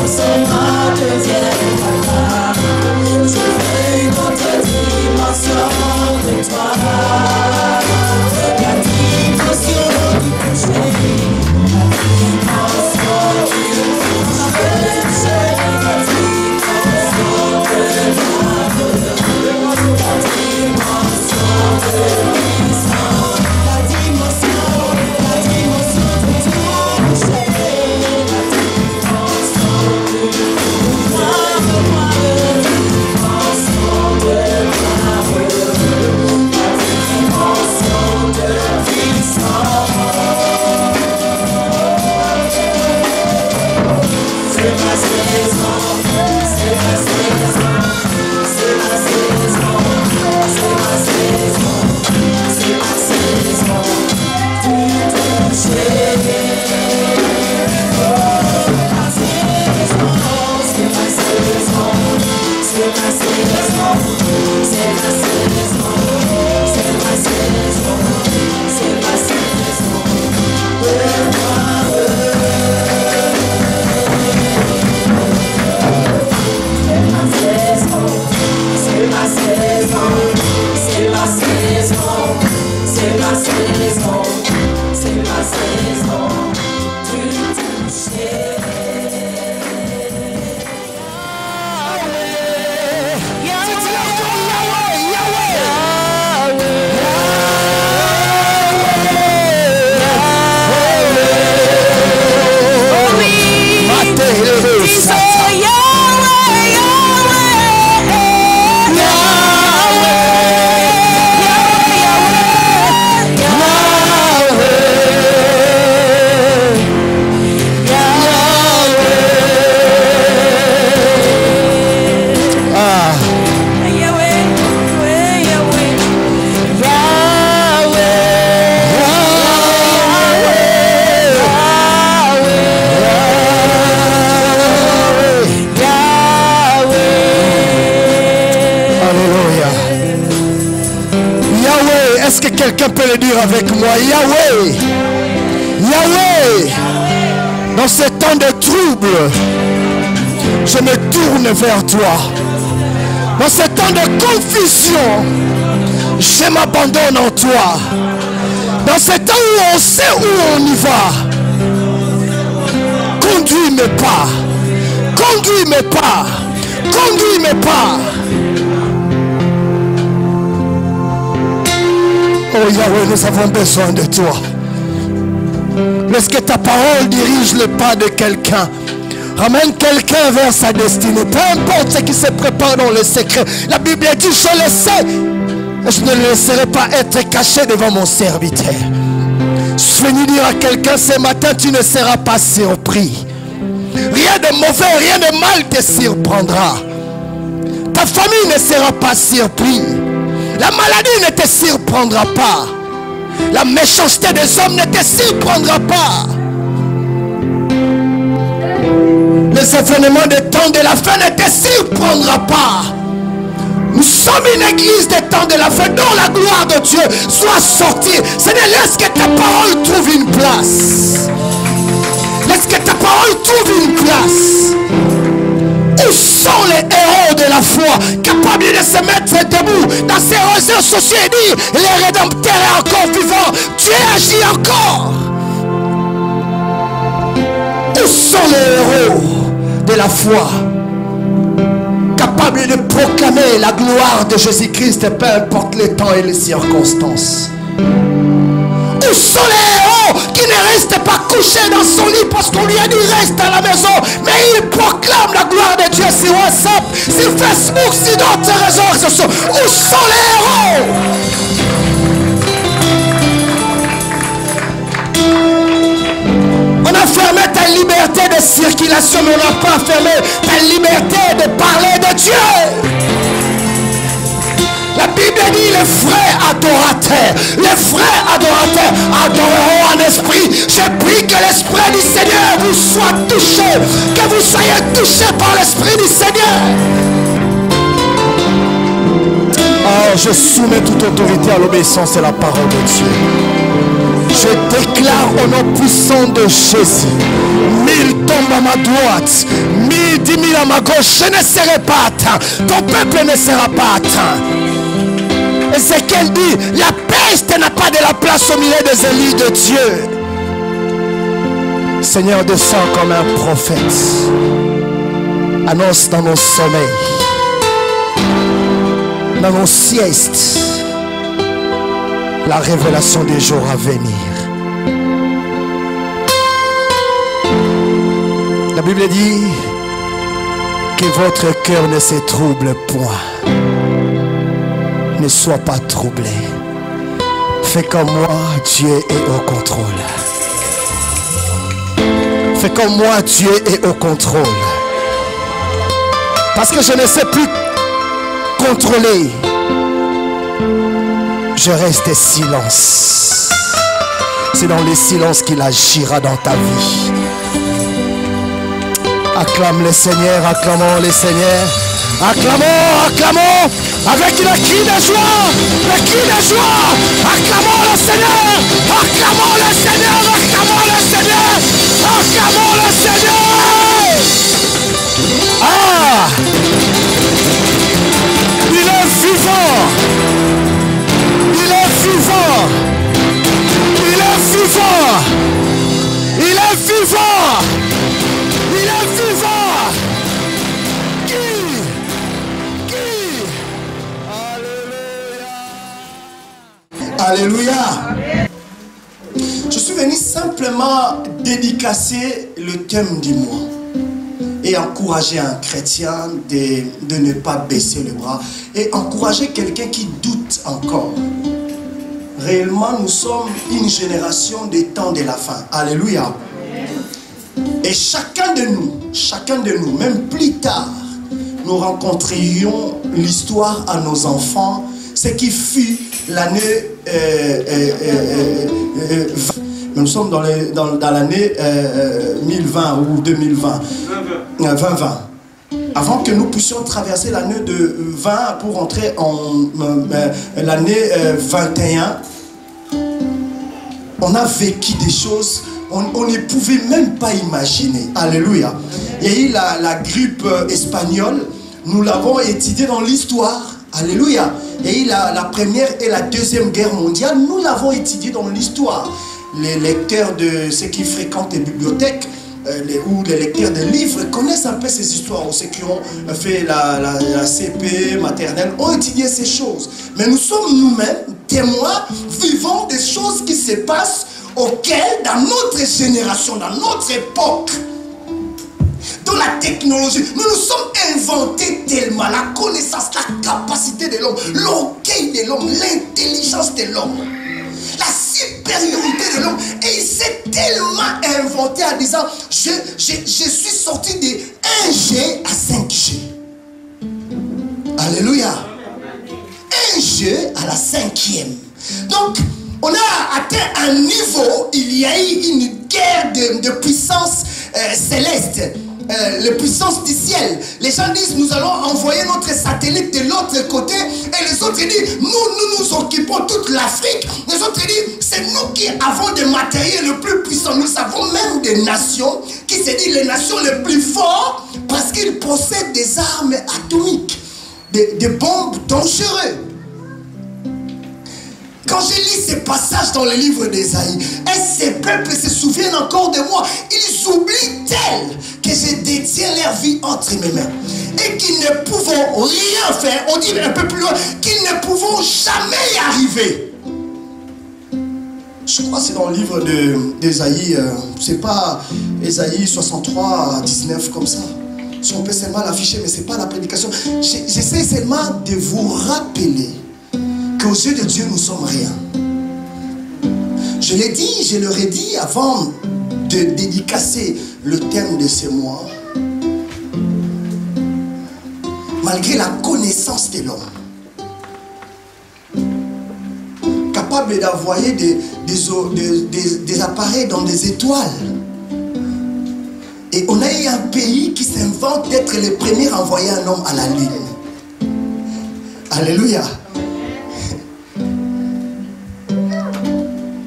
c'est ma deuxième papa. Je vais dans ta dimension de toi. La dimension du péché, la dimension du péché, la dimension de l'amour, la dimension de l'histoire, la dimension de tout péché, la dimension du pouvoir, la dimension de l'amour, la dimension de l'histoire. C'est ma saison, c'est ma saison, c'est ma saison, c'est ma saison, c'est ma saison du toucher. C'est ma saison, c'est ma saison, c'est ma saison, c'est ma saison, c'est ma saison de moi. C'est ma saison, c'est ma saison, c'est ma saison, c'est ma saison du toucher. Est-ce que quelqu'un peut le dire avec moi? Yahweh, Yahweh, dans ces temps de trouble, je me tourne vers toi. Dans ces temps de confusion, je m'abandonne en toi. Dans ces temps où on sait où on y va, conduis mes pas, conduis mes pas, conduis mes pas. Oh Yahweh, nous avons besoin de toi. Laisse que ta parole dirige le pas de quelqu'un. Ramène quelqu'un vers sa destinée. Peu importe ce qui se prépare dans le secret. La Bible dit, je le sais. Et je ne le laisserai pas être caché devant mon serviteur. Je suis venu dire à quelqu'un ce matin, tu ne seras pas surpris. Rien de mauvais, rien de mal te surprendra. Ta famille ne sera pas surprise. La maladie ne te surprendra pas. La méchanceté des hommes ne te surprendra pas. Les événements des temps de la fin ne te surprendra pas. Nous sommes une église des temps de la fin dont la gloire de Dieu soit sortie. Seigneur, laisse que ta parole trouve une place. Laisse que ta parole trouve une place. Où sont les héros de la foi capables de se mettre debout dans ces réseaux sociaux et dire le Rédempteur est encore vivant, Dieu agit encore? Où sont les héros de la foi capables de proclamer la gloire de Jésus-Christ, peu importe les temps et les circonstances? Où sont les héros qui ne restent pas couchés dans son lit parce qu'on lui a dit reste à la maison, mais il proclame la gloire de Dieu sur WhatsApp, sur Facebook, sur d'autres réseaux sociaux? Où sont les héros? On a fermé ta liberté de circulation, mais on n'a pas fermé ta liberté de parler de Dieu. La Bible dit les frères adorateurs adoreront en esprit. Je prie que l'esprit du Seigneur vous soit touché, que vous soyez touchés par l'esprit du Seigneur. Oh, je soumets toute autorité à l'obéissance et la parole de Dieu. Je déclare au nom puissant de Jésus, 1000 tombent à ma droite, 10 000 à ma gauche, je ne serai pas atteint. Ton peuple ne sera pas atteint. Ézéchiel dit, la peste n'a pas de la place au milieu des élus de Dieu. Seigneur, descends comme un prophète. Annonce dans nos sommeils, dans nos siestes, la révélation des jours à venir. La Bible dit que votre cœur ne se trouble point. Ne sois pas troublé. Fais comme moi, Dieu est au contrôle. Fais comme moi, Dieu est au contrôle. Parce que je ne sais plus contrôler. Je reste silence. C'est dans les silences qu'il agira dans ta vie. Acclame le Seigneur, acclamons le Seigneur. Acclamons, acclamons, avec le cri de joie, le cri de joie. Acclamons le Seigneur, acclamons le Seigneur, acclamons le Seigneur, acclamons le Seigneur. Ah, il est vivant, il est vivant, il est vivant, il est vivant, il est vivant. Alléluia. Je suis venu simplement dédicacer le thème du mois et encourager un chrétien de ne pas baisser le bras et encourager quelqu'un qui doute encore. Réellement, nous sommes une génération des temps de la fin. Alléluia. Et chacun de nous, même plus tard, nous rencontrions l'histoire à nos enfants, ce qui fut l'année nous sommes dans l'année 1020 ou 2020. 2020. Avant que nous puissions traverser l'année de 20 pour entrer en l'année 21, on a vécu des choses on ne pouvait même pas imaginer. Alléluia. Il y a eu la grippe espagnole. Nous l'avons étudiée dans l'histoire. Alléluia. Et la première et la deuxième guerre mondiale, nous l'avons étudiée dans l'histoire. Les lecteurs de ceux qui fréquentent les bibliothèques ou les lecteurs de livres connaissent un peu ces histoires. Ceux qui ont fait la CP maternelle ont étudié ces choses. Mais nous sommes nous-mêmes témoins vivants des choses qui se passent auxquelles, dans notre génération, dans notre époque, dans la technologie, nous nous sommes inventés tellement la connaissance, la capacité de l'homme, l'orgueil de l'homme, l'intelligence de l'homme, la supériorité de l'homme. Et il s'est tellement inventé en disant, je suis sorti de 1G à 5G. Alléluia. 1G à la 5e. Donc, on a atteint un niveau, il y a eu une guerre de puissance céleste. Les puissances du ciel. Les gens disent, nous allons envoyer notre satellite de l'autre côté. Et les autres disent, nous occupons toute l'Afrique. Les autres disent, c'est nous qui avons des matériels les plus puissants. Nous avons même des nations qui se disent les nations les plus fortes parce qu'ils possèdent des armes atomiques, des bombes dangereuses. Quand je lis ces passages dans le livre d'Ésaïe, et ces peuples se souviennent encore de moi, ils oublient tel que je détiens leur vie entre mes mains. Et qu'ils ne pouvons rien faire, on dit un peu plus loin, qu'ils ne pouvons jamais y arriver. Je crois que c'est dans le livre d'Ésaïe, c'est pas Ésaïe 63, 19 comme ça. Si on peut seulement l'afficher, mais c'est pas la prédication. J'essaie seulement de vous rappeler qu'aux yeux de Dieu, nous sommes rien. Je l'ai dit, je leur ai dit avant de dédicacer le thème de ce mois. Malgré la connaissance de l'homme, capable d'envoyer des appareils dans des étoiles. Et on a eu un pays qui s'invente d'être le premier à envoyer un homme à la lune. Alléluia.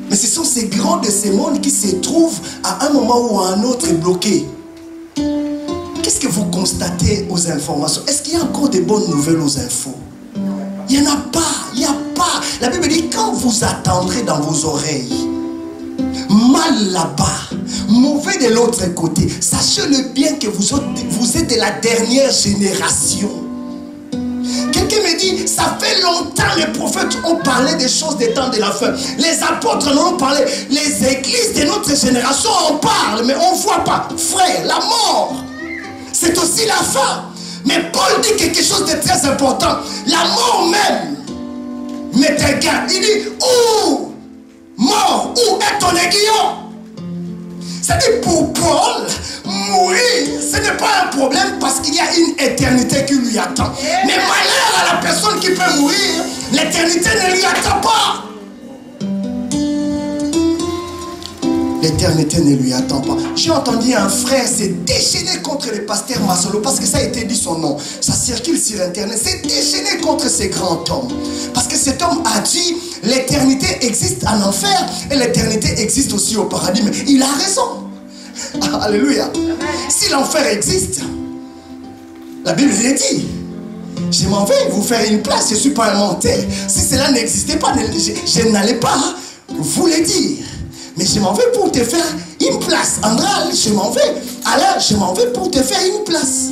Mais ce sont ces grands de ce monde qui se trouvent à un moment ou à un autre bloqués. qu'est-ce que vous constatez aux informations? Est-ce qu'il y a encore des bonnes nouvelles aux infos? Il n'y en a pas, il n'y a pas. La Bible dit, quand vous attendrez dans vos oreilles, mal là-bas, mauvais de l'autre côté, sachez-le bien que vous êtes de la dernière génération. Quelqu'un me dit, ça fait longtemps les prophètes ont parlé des choses des temps de la fin. Les apôtres en ont parlé. Les églises de notre génération en parlent, mais on ne voit pas. Frère, la mort, c'est aussi la fin. Mais Paul dit quelque chose de très important. La mort même m'est égale. Il dit, où, mort, où est ton aiguillon? C'est-à-dire pour Paul, mourir, ce n'est pas un problème parce qu'il y a une éternité qui lui attend. Mais malheur à la personne qui peut mourir, l'éternité ne lui attend pas. L'éternité ne lui attend pas. J'ai entendu un frère se déchaîner contre le pasteur Masolo parce que ça a été dit son nom. Ça circule sur internet. S'est déchaîné contre ce grand homme. Parce que cet homme a dit l'éternité existe en enfer et l'éternité existe aussi au paradis. Mais il a raison. Alléluia. Si l'enfer existe, la Bible l'a dit. Je m'en vais vous faire une place. Je ne suis pas un menteur. Si cela n'existait pas, je n'allais pas vous le dire. Mais je m'en vais pour te faire une place. Andral, je m'en vais. Alors, je m'en vais pour te faire une place.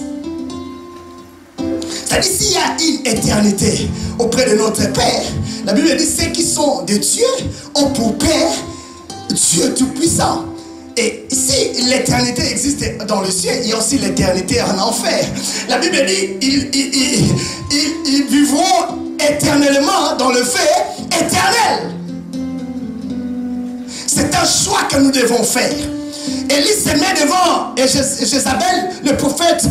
C'est-à-dire, s'il y a une éternité auprès de notre Père, la Bible dit, ceux qui sont de Dieu ont pour Père Dieu Tout-Puissant. Et si l'éternité existe dans le ciel, il y a aussi l'éternité en enfer. La Bible dit, ils vivront éternellement dans le feu éternel. C'est un choix que nous devons faire. Élie se met devant Jézabel, le prophète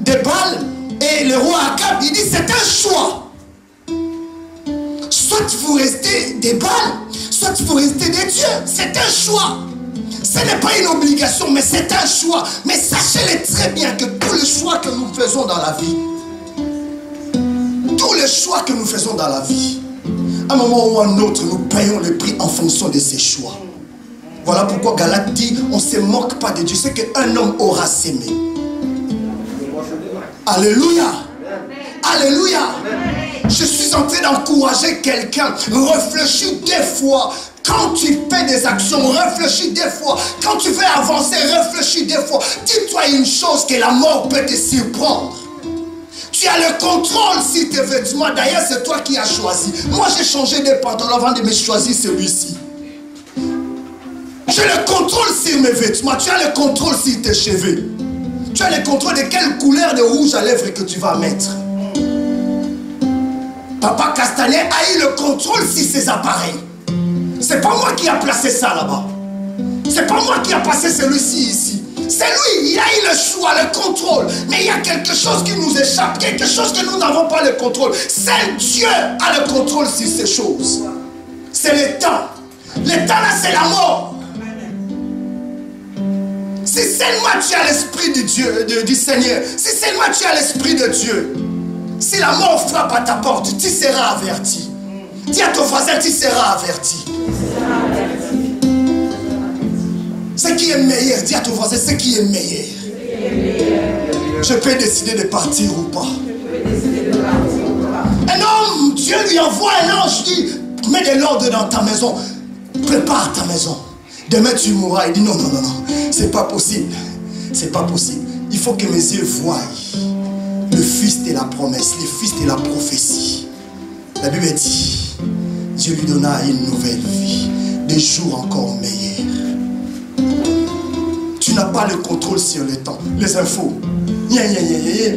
de Baal, et le roi Akab. Il dit, c'est un choix. Soit vous restez des Baal, soit vous restez des dieux. C'est un choix. Ce n'est pas une obligation, mais c'est un choix. Mais sachez-le très bien que tous les choix que nous faisons dans la vie, tous les choix que nous faisons dans la vie, à un moment ou à un autre, nous payons le prix en fonction de ces choix. Voilà pourquoi Galate dit, on ne se moque pas de Dieu. C'est qu'un homme aura sémé. Alléluia. Alléluia. Je suis en train d'encourager quelqu'un. Réfléchis des fois. Quand tu fais des actions, réfléchis des fois. Quand tu veux avancer, réfléchis des fois. Dis-toi une chose, que la mort peut te surprendre. Tu as le contrôle sur tes vêtements. D'ailleurs, c'est toi qui as choisi. Moi, j'ai changé de pantalon avant de me choisir celui-ci. J'ai le contrôle sur mes vêtements. Tu as le contrôle sur tes cheveux. Tu as le contrôle de quelle couleur de rouge à lèvres que tu vas mettre. Papa Castanet a eu le contrôle sur ses appareils. C'est pas moi qui a placé ça là-bas. C'est pas moi qui a placé celui-ci ici. C'est lui, il a eu le choix, le contrôle. Mais il y a quelque chose qui nous échappe, quelque chose que nous n'avons pas le contrôle. Seul Dieu a le contrôle sur ces choses. C'est le temps. Le temps là, c'est la mort. Si seulement tu as l'esprit de Dieu, du Seigneur, si seulement tu as l'esprit de Dieu, si la mort frappe à ta porte, tu seras averti. Dis à ton voisin, tu seras averti. Ce qui est meilleur, dis à ton voisin, ce qui est meilleur. Je peux décider de partir ou pas. Un homme, Dieu lui envoie un ange, dit, mets de l'ordre dans ta maison, prépare ta maison. Demain tu mourras. Il dit non, non, non, non, c'est pas possible. C'est pas possible. Il faut que mes yeux voient le fils de la promesse, le fils de la prophétie. La Bible dit, Dieu lui donna une nouvelle vie, des jours encore meilleurs. Tu n'as pas le contrôle sur le temps. Les infos,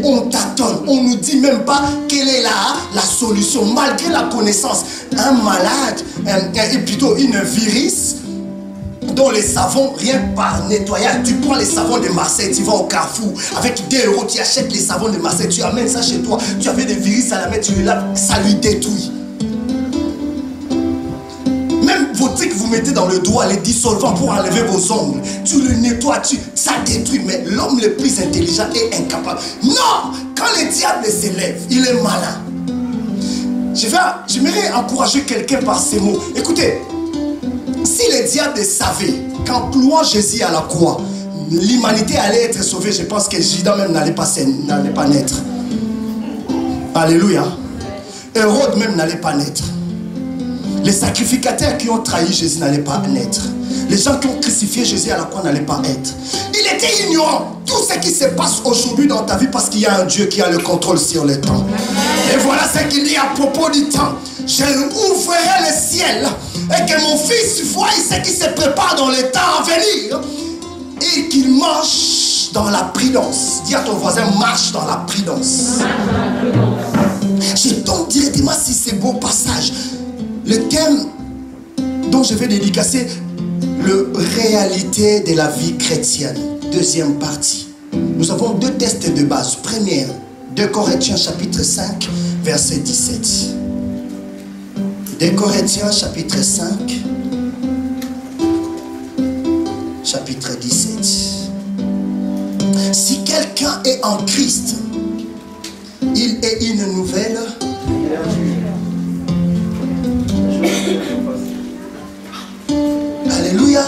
on tâtonne, on ne nous dit même pas quelle est la solution, malgré la connaissance. Un malade, et plutôt une virus, dont les savons, rien par nettoyage, tu prends les savons de Marseille, tu vas au Carrefour, avec 2 €, tu achètes les savons de Marseille, tu amènes ça chez toi, tu avais des virus à la main, tu le laves, ça lui détruit. Même vos trucs que vous mettez dans le doigt, les dissolvants pour enlever vos ongles, tu le nettoies, ça détruit. Mais l'homme le plus intelligent est incapable. Non, quand le diable s'élève, il est malin. J'aimerais encourager quelqu'un par ces mots. Écoutez, si le diable savait qu'en clouant Jésus à la croix, l'humanité allait être sauvée, je pense que Judas même n'allait pas naître. Alléluia. Hérode même n'allait pas naître. Les sacrificateurs qui ont trahi Jésus n'allaient pas naître. Les gens qui ont crucifié Jésus à la croix n'allaient pas être. Il était ignorant. Tout ce qui se passe aujourd'hui dans ta vie parce qu'il y a un Dieu qui a le contrôle sur le temps. Et voilà ce qu'il dit à propos du temps. Je ouvrirai le ciel et que mon fils voie ce qui se prépare dans les temps à venir et qu'il marche dans la prudence. Dis à ton voisin, marche dans la prudence. Je tombe directement sur ces beaux passages. Le thème dont je vais dédicacer, le réalité de la vie chrétienne. Deuxième partie. Nous avons deux textes de base. Première, 2 Corinthiens chapitre 5, verset 17. 2 Corinthiens chapitre 5, chapitre 17. Si quelqu'un est en Christ, il est une nouvelle. Alléluia.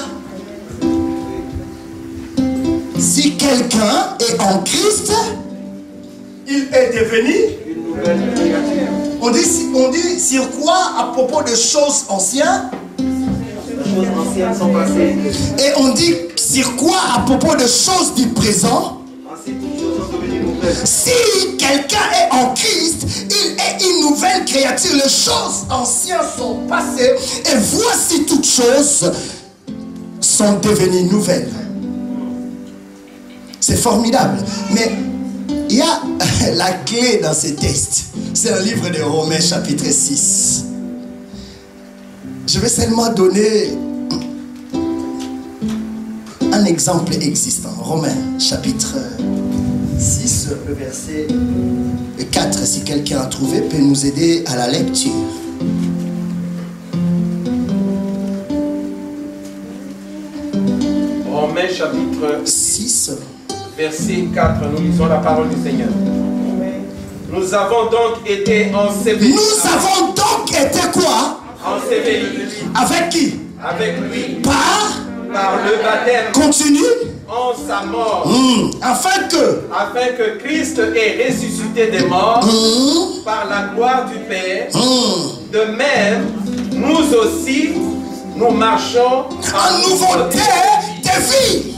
Si quelqu'un est en Christ, il est devenu une nouvelle créature. On dit sur quoi à propos de choses anciennes? Les choses anciennes sont passées. Et on dit sur quoi à propos de choses du présent? Si quelqu'un est en Christ, il est une nouvelle créature. Les choses anciennes sont passées et voici toutes choses sont devenues nouvelles. C'est formidable. Mais il y a la clé dans ces textes. C'est un livre de Romains chapitre 6. Je vais seulement donner un exemple existant. Romains chapitre 6, le verset 4, si quelqu'un a trouvé, peut nous aider à la lecture. Romains chapitre 6, verset 4, nous lisons la parole du Seigneur. Nous avons donc été ensevelis. Nous avons donc été quoi? Ensevelis. Avec qui? Avec lui. Par le baptême. Continue. En sa mort. Afin que Christ ait ressuscité des morts par la gloire du Père. De même, nous aussi, nous marchons en nouveauté de vie.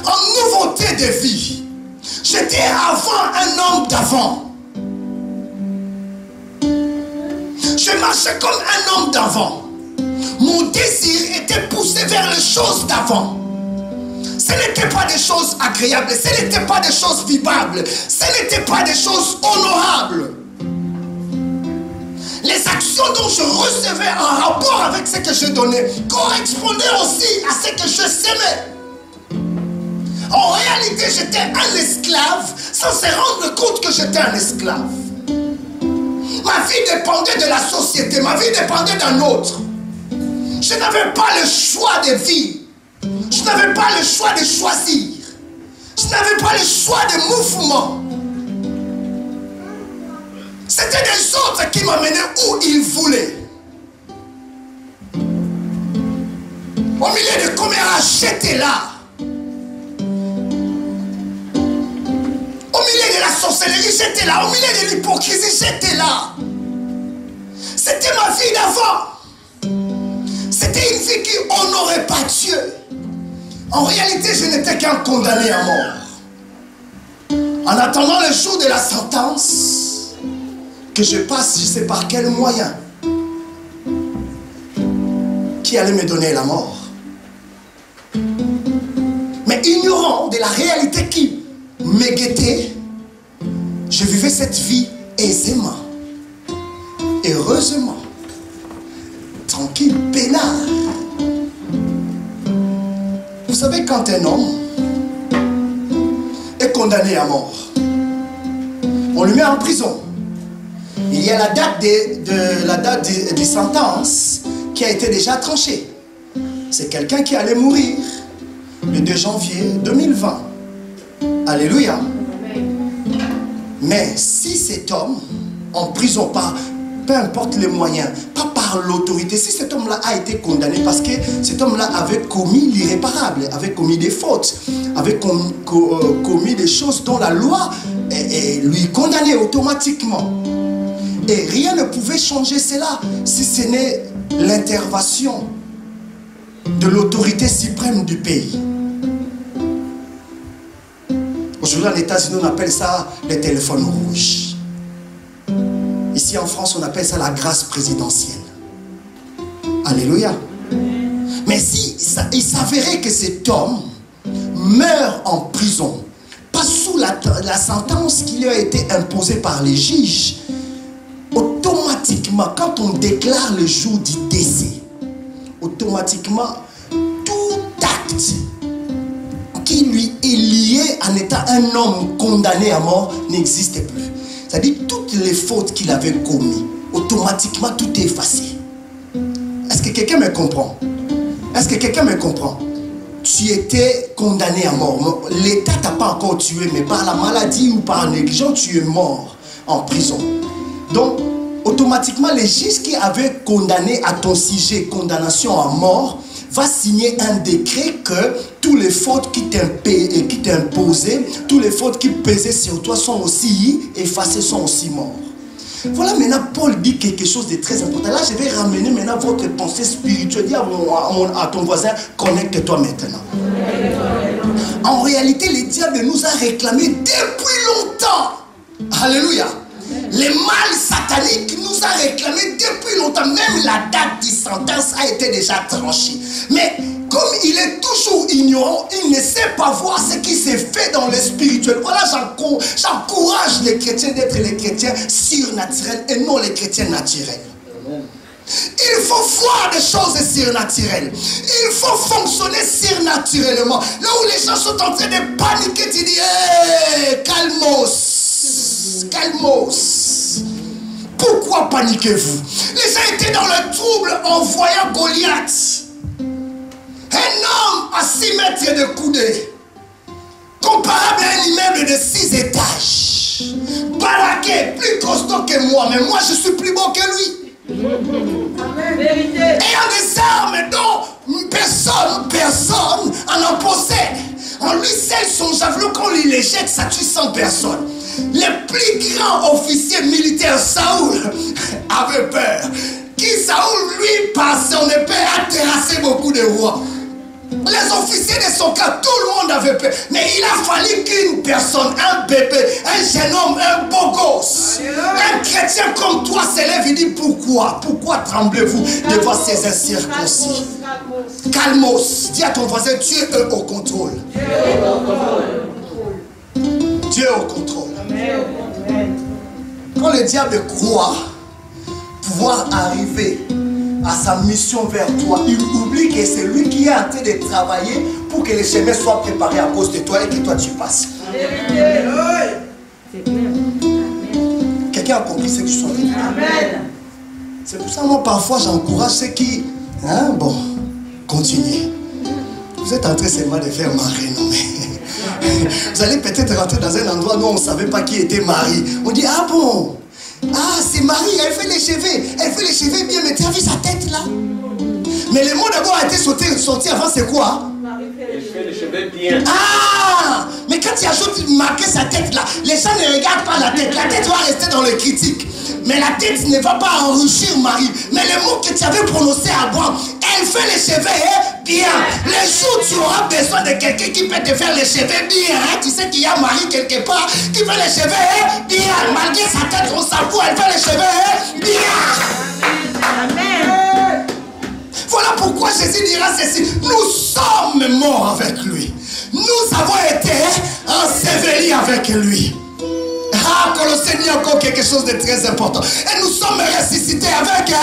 En nouveauté de vie. J'étais avant un homme d'avant. Je marchais comme un homme d'avant. Mon désir était poussé vers les choses d'avant. Ce n'était pas des choses agréables, ce n'était pas des choses vivables, ce n'était pas des choses honorables. Les actions dont je recevais en rapport avec ce que je donnais correspondaient aussi à ce que je s'aimais. En réalité, j'étais un esclave sans se rendre compte que j'étais un esclave. Ma vie dépendait de la société, ma vie dépendait d'un autre. Je n'avais pas le choix de vivre. Je n'avais pas le choix de choisir. Je n'avais pas le choix de mouvement. C'était des autres qui m'amenaient où ils voulaient. Au milieu de commérages, j'étais là. Au milieu de la sorcellerie, j'étais là. Au milieu de l'hypocrisie, j'étais là. C'était ma vie d'avant. C'était une vie qui n'honorait pas Dieu. En réalité, je n'étais qu'un condamné à mort. En attendant le jour de la sentence, que je passe, je ne sais par quel moyen, qui allait me donner la mort. Mais ignorant de la réalité qui me guettait, je vivais cette vie aisément, heureusement, tranquille, peinard. Vous savez, quand un homme est condamné à mort, on le met en prison. Il y a la date de sentence qui a été déjà tranchée. C'est quelqu'un qui allait mourir le 2 janvier 2020. Alléluia. Mais si cet homme, en prison peu importe les moyens, pas par l'autorité. Si cet homme-là a été condamné parce que cet homme-là avait commis l'irréparable, avait commis des fautes, avait commis des choses dont la loi lui condamnait automatiquement. Et rien ne pouvait changer cela si ce n'est l'intervention de l'autorité suprême du pays. Aujourd'hui, en États-Unis, on appelle ça les téléphones rouges. Ici en France, on appelle ça la grâce présidentielle. Alléluia. Mais si il s'avérait que cet homme meurt en prison, pas sous la sentence qui lui a été imposée par les juges, automatiquement, quand on déclare le jour du décès, automatiquement, tout acte qui lui est lié en étant un homme condamné à mort n'existe plus. C'est-à-dire toutes les fautes qu'il avait commises, automatiquement tout est effacé. Est-ce que quelqu'un me comprend? Est-ce que quelqu'un me comprend? Tu étais condamné à mort. L'État t'a pas encore tué, mais par la maladie ou par négligence, tu es mort en prison. Donc, automatiquement, les juges qui avaient condamné à ton sujet, condamnation à mort, va signer un décret que toutes les fautes qui t'imposaient, toutes les fautes qui pesaient sur toi sont aussi effacées, sont aussi mortes. Voilà, maintenant Paul dit quelque chose de très important. Là, je vais ramener maintenant votre pensée spirituelle. Dis à ton voisin, connecte-toi maintenant. En réalité, le diable nous a réclamé depuis longtemps. Alléluia. Les mal sataniques nous a réclamé depuis longtemps. Même la date de sentence a été déjà tranchée. Mais comme il est toujours ignorant, il ne sait pas voir ce qui s'est fait dans le spirituel. Voilà, j'encourage les chrétiens d'être les chrétiens surnaturels et non les chrétiens naturels. Il faut voir des choses surnaturelles. Il faut fonctionner surnaturellement. Là où les gens sont en train de paniquer, tu dis, hey, calmos, calmos. Pourquoi paniquez-vous? Les gens étaient dans le trouble en voyant Goliath. Un homme à 6 mètres de coudée, comparable à un immeuble de 6 étages, baraqué, plus costaud que moi, mais moi je suis plus beau que lui. Vérité. Ayant des armes dont personne en possède. En lui seul, son javelot, quand il les jette, ça tue 100 personnes. Le plus grand officier militaire, Saoul, avait peur. Qui Saoul, lui, par son épée, a terrassé beaucoup de rois. Les officiers de son cas, tout le monde avait peur. Mais il a fallu qu'une personne, un bébé, un jeune homme, un beau gosse, un chrétien comme toi s'élève et dit pourquoi? Pourquoi tremblez-vous devant ces incirconcis? Calmos. Dis à ton voisin, Dieu est au contrôle. Dieu est au contrôle. Quand le diable croit pouvoir arriver à sa mission vers toi, il oublie que c'est lui qui est en train de travailler pour que les chemins soient préparés à cause de toi et que toi tu passes. Quelqu'un a compris ce que je suis en train de dire? C'est pour ça, moi, parfois, j'encourage ceux qui... Hein, bon, continuez. Vous êtes en train seulement de faire ma renommée. Vous allez peut-être rentrer dans un endroit où on ne savait pas qui était Marie. On dit, ah bon? Ah, c'est Marie, elle fait les cheveux. Elle fait les cheveux bien, mais tu as vu sa tête là? Mais le mot d'abord a été sorti avant, c'est quoi? Elle fait les cheveux bien. Ah! Mais quand tu ajoutes marquer sa tête là, les gens ne regardent pas la tête. La tête va rester dans le critique. Mais la tête ne va pas enrichir Marie. Mais le mot que tu avais prononcé avant, elle fait les cheveux bien. Les jours où tu auras besoin de quelqu'un qui peut te faire les cheveux bien, hein? Tu sais qu'il y a Marie quelque part qui fait les cheveux bien. Malgré sa tête, on s'en fout, elle fait les cheveux bien. Amen. Voilà pourquoi Jésus dira ceci. Nous sommes morts avec lui. Nous avons été ensevelis avec lui. Ah, Colossiens dit encore quelque chose de très important. Et nous sommes ressuscités avec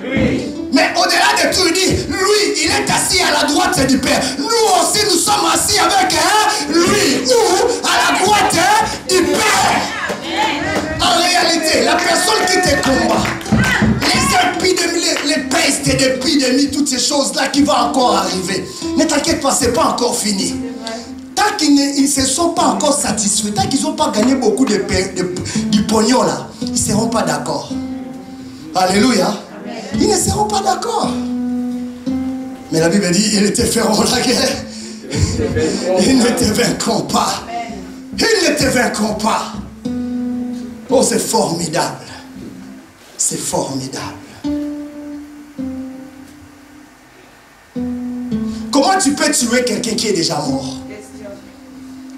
lui. Mais au-delà de tout, il dit, lui, il est assis à la droite du Père. Nous aussi, nous sommes assis avec lui. Ou à la droite du Père. En réalité, la personne qui te combat, les épidémies, les pestes et l'épidémie, toutes ces choses-là qui vont encore arriver. Ne t'inquiète pas, ce n'est pas encore fini. Tant qu'ils ne se sont pas encore satisfaits, tant qu'ils n'ont pas gagné beaucoup du pognon là, ils ne seront pas d'accord. Alléluia. Ils ne seront pas d'accord. Mais la Bible dit, ils te feront la guerre. Ils ne te vaincront pas. Ils ne te vaincront pas. Oh, c'est formidable. C'est formidable. Comment tu peux tuer quelqu'un qui est déjà mort?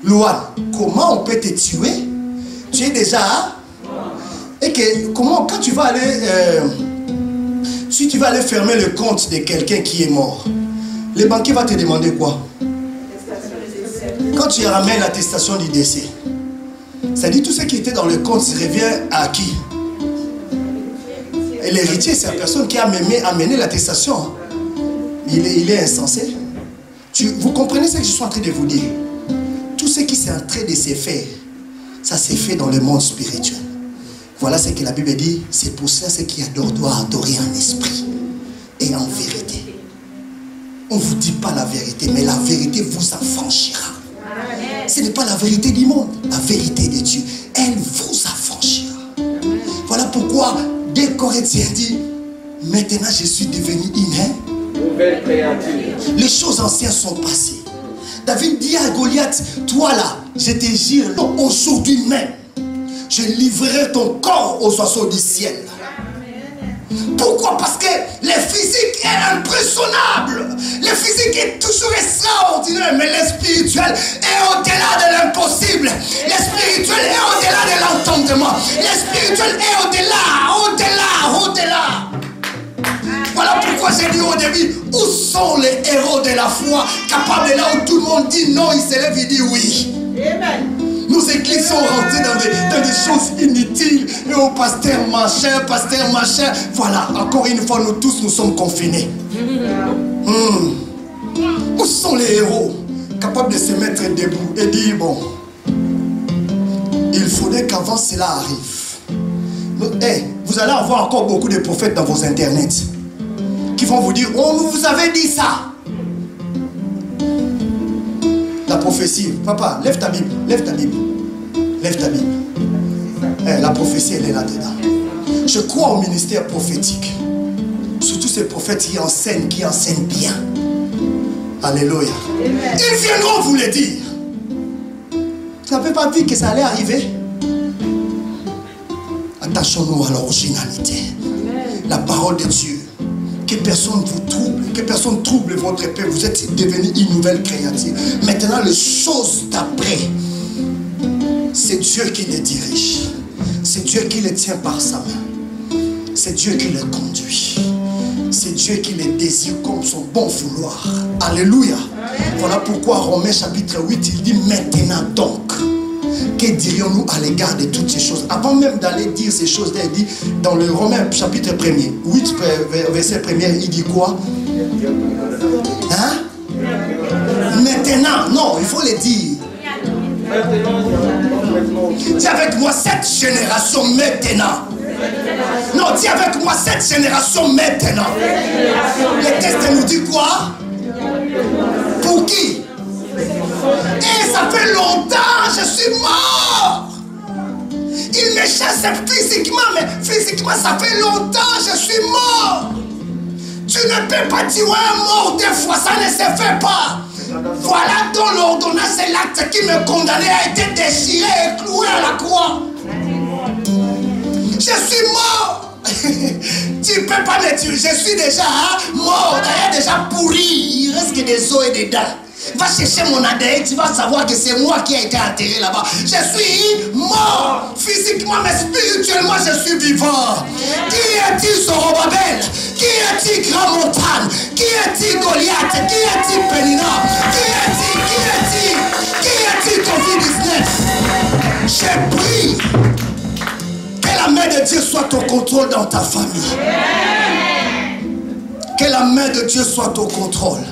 Louane, comment on peut te tuer? Tu es déjà mort. Et que, comment, quand tu vas aller... si tu vas aller fermer le compte de quelqu'un qui est mort, le banquier va te demander quoi? Quand tu ramènes l'attestation du décès, c'est-à-dire tout ce qui était dans le compte revient à qui? Et l'héritier, c'est la personne qui a amené l'attestation. Il est insensé. Vous comprenez ce que je suis en train de vous dire? Tout ce qui est en train de se faire, ça s'est fait dans le monde spirituel. Voilà ce que la Bible dit. C'est pour ça ce qui adore doit adorer en esprit et en vérité. On ne vous dit pas la vérité, mais la vérité vous affranchira. Ce n'est pas la vérité du monde, la vérité de Dieu. Elle vous affranchira. Voilà pourquoi 2 Corinthiens dit, maintenant je suis devenu une nouvelle créature. Les choses anciennes sont passées. David dit à Goliath, toi là, je te jure, aujourd'hui même, je livrerai ton corps aux oiseaux du ciel. Pourquoi? Parce que le physique est impressionnable. Le physique est toujours extraordinaire, mais le spirituel est au-delà de l'impossible. Le spirituel est au-delà de l'entendement. Le spirituel est au-delà. Voilà pourquoi j'ai dit au début, où sont les héros de la foi, capables de là où tout le monde dit non, il se lève et dit oui. Amen. Nos églises sont rentrées dans des choses inutiles. Et au pasteur machin. Voilà, encore une fois, nous tous nous sommes confinés. Où sont les héros capables de se mettre debout et dire, bon, il faudrait qu'avant cela arrive. Vous allez avoir encore beaucoup de prophètes dans vos internets qui vont vous dire, on vous avait dit ça. La prophétie. Papa, lève ta Bible. La prophétie, elle est là-dedans. Je crois au ministère prophétique. Surtout ces prophètes qui enseignent bien. Alléluia. Ils viendront vous le dire. Tu n'avais pas dit que ça allait arriver? Attachons-nous à l'originalité. La parole de Dieu. Que personne vous trouble, que personne trouble votre paix. Vous êtes devenu une nouvelle créature. Maintenant, les choses d'après, c'est Dieu qui les dirige. C'est Dieu qui les tient par sa main. C'est Dieu qui les conduit. C'est Dieu qui les désire comme son bon vouloir. Alléluia. Voilà pourquoi Romains chapitre 8, il dit maintenant donc. Que dirions-nous à l'égard de toutes ces choses? Avant même d'aller dire ces choses, il dit dans le Romains chapitre 1er, 8 verset 1er, il dit quoi? Hein? Maintenant, non, il faut le dire. Dis avec moi cette génération maintenant. Non, dis avec moi cette génération maintenant. Le texte nous dit quoi? Pour qui? Et ça fait longtemps, je suis mort. Il me chasse physiquement, mais physiquement, ça fait longtemps, je suis mort. Tu ne peux pas tuer un mort 2 fois, ça ne se fait pas. Voilà dont l'ordonnance et l'acte qui me condamnait a été déchiré et cloué à la croix. Je suis mort. Tu ne peux pas me tuer, je suis déjà mort, d'ailleurs déjà pourri. Il reste que des os et des dents. Va chercher mon ADN, tu vas savoir que c'est moi qui ai été enterré là-bas. Je suis mort physiquement, mais spirituellement, je suis vivant. Qui est-il Zorobabel? Qui est-il Grand Montagne? Qui est-il Goliath? Qui est-il Pénina? Qui est-il Covid-19? J'ai pris. Que la main de Dieu soit au contrôle dans ta famille. Que la main de Dieu soit au contrôle.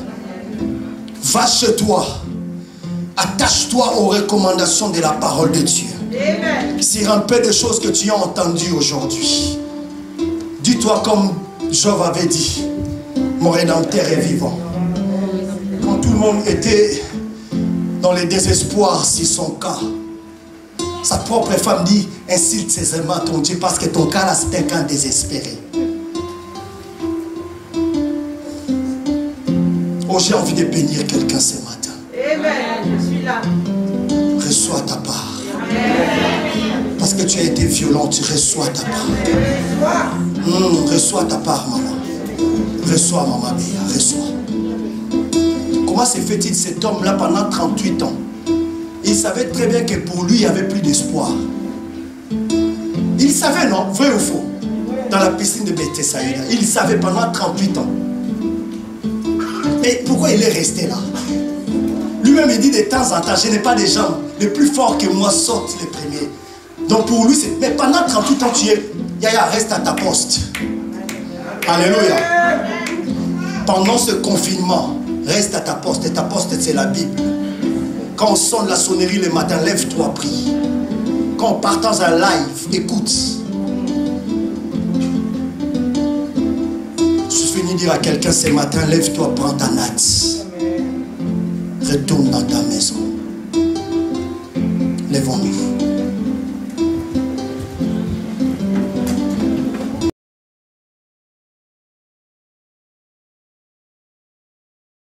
Va chez toi. Attache-toi aux recommandations de la parole de Dieu. Amen. Sur un peu de choses que tu as entendues aujourd'hui. Dis-toi comme Job avait dit, mon Rédempteur est vivant. Quand tout le monde était dans le désespoir sur son cas, sa propre femme dit, insulte ses aimants ton Dieu parce que ton cas là c'est un cas désespéré. Oh, j'ai envie de bénir quelqu'un ce matin. Amen. Je suis là. Reçois ta part. Parce que tu as été violent, tu reçois ta part. Reçois ta part, maman. Reçois, maman Béa, reçois. Comment se fait-il cet homme-là pendant 38 ans? Il savait très bien que pour lui, il n'y avait plus d'espoir. Il savait, non? Vrai ou faux? Dans la piscine de Bethsaïda. Il savait pendant 38 ans. Mais pourquoi il est resté là? Lui-même, il dit de temps en temps, je n'ai pas des gens les plus forts que moi sortent les premiers. Donc pour lui, c'est... Mais pendant 38 ans, tu es... Yaya, reste à ta poste. Alléluia. Pendant ce confinement, reste à ta poste. Et ta poste, c'est la Bible. Quand on sonne la sonnerie le matin, lève-toi, prie. Quand on part dans un live, écoute. Je suis venu dire à quelqu'un ce matin, lève-toi, prends ta natte. Retourne dans ta maison. Lèvons-nous.